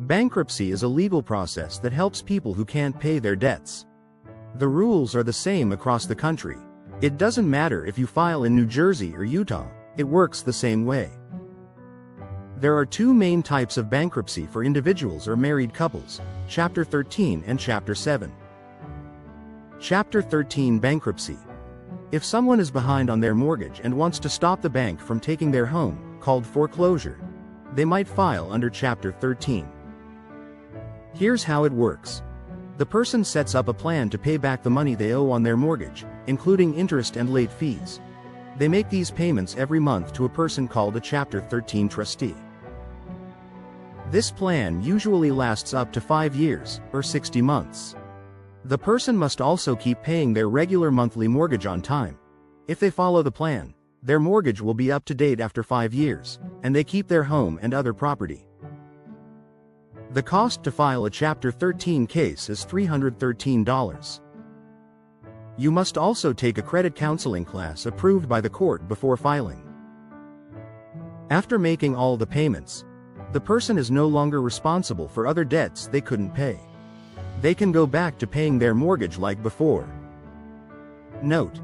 Bankruptcy is a legal process that helps people who can't pay their debts. The rules are the same across the country. It doesn't matter if you file in New Jersey or Utah, it works the same way. There are two main types of bankruptcy for individuals or married couples, Chapter 13 and Chapter 7. Chapter 13 Bankruptcy. If someone is behind on their mortgage and wants to stop the bank from taking their home, called foreclosure, they might file under Chapter 13. Here's how it works. The person sets up a plan to pay back the money they owe on their mortgage, including interest and late fees. They make these payments every month to a person called a Chapter 13 trustee. This plan usually lasts up to 5 years, or 60 months. The person must also keep paying their regular monthly mortgage on time. If they follow the plan, their mortgage will be up to date after 5 years, and they keep their home and other property. The cost to file a Chapter 13 case is $313. You must also take a credit counseling class approved by the court before filing. After making all the payments, the person is no longer responsible for other debts they couldn't pay. They can go back to paying their mortgage like before. Note: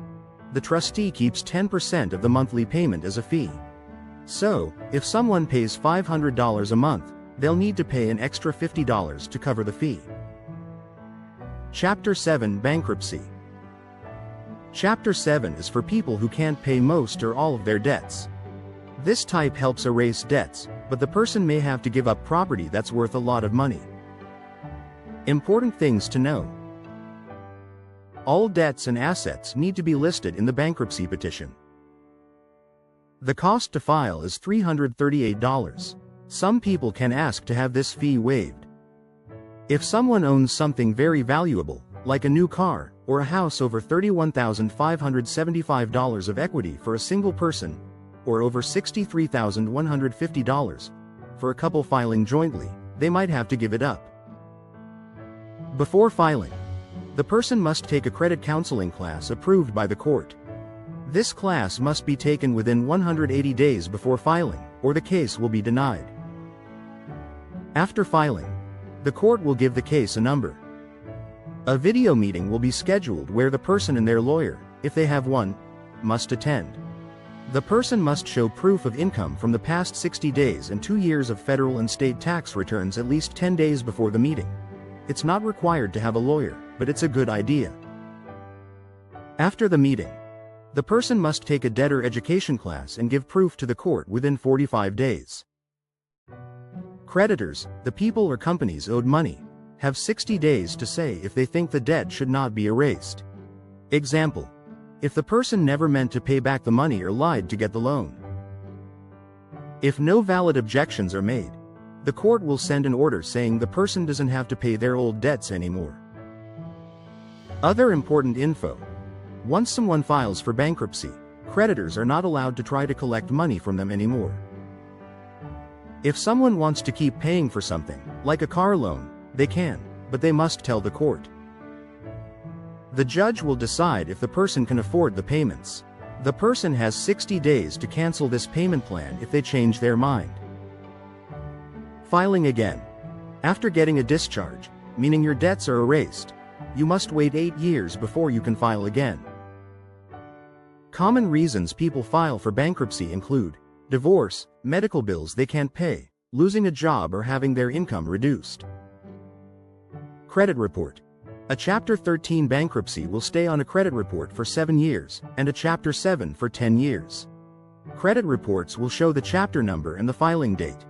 the trustee keeps 10% of the monthly payment as a fee. So, if someone pays $500 a month, they'll need to pay an extra $50 to cover the fee. Chapter 7 Bankruptcy. Chapter 7 is for people who can't pay most or all of their debts. This type helps erase debts, but the person may have to give up property that's worth a lot of money. Important things to know. All debts and assets need to be listed in the bankruptcy petition. The cost to file is $338. Some people can ask to have this fee waived. If someone owns something very valuable, like a new car, or a house over $31,575 of equity for a single person, or over $63,150 for a couple filing jointly, they might have to give it up. Before filing, the person must take a credit counseling class approved by the court. This class must be taken within 180 days before filing, or the case will be denied. After filing, the court will give the case a number. A video meeting will be scheduled where the person and their lawyer, if they have one, must attend. The person must show proof of income from the past 60 days and 2 years of federal and state tax returns at least 10 days before the meeting. It's not required to have a lawyer, but it's a good idea. After the meeting, the person must take a debtor education class and give proof to the court within 45 days. Creditors, the people or companies owed money, have 60 days to say if they think the debt should not be erased. Example: if the person never meant to pay back the money or lied to get the loan. If no valid objections are made, the court will send an order saying the person doesn't have to pay their old debts anymore. Other important info: once someone files for bankruptcy, creditors are not allowed to try to collect money from them anymore. If someone wants to keep paying for something, like a car loan, they can, but they must tell the court. The judge will decide if the person can afford the payments. The person has 60 days to cancel this payment plan if they change their mind. Filing again. After getting a discharge, meaning your debts are erased, you must wait 8 years before you can file again. Common reasons people file for bankruptcy include divorce, medical bills they can't pay, losing a job or having their income reduced. Credit report. A Chapter 13 bankruptcy will stay on a credit report for 7 years, and a Chapter 7 for 10 years. Credit reports will show the chapter number and the filing date.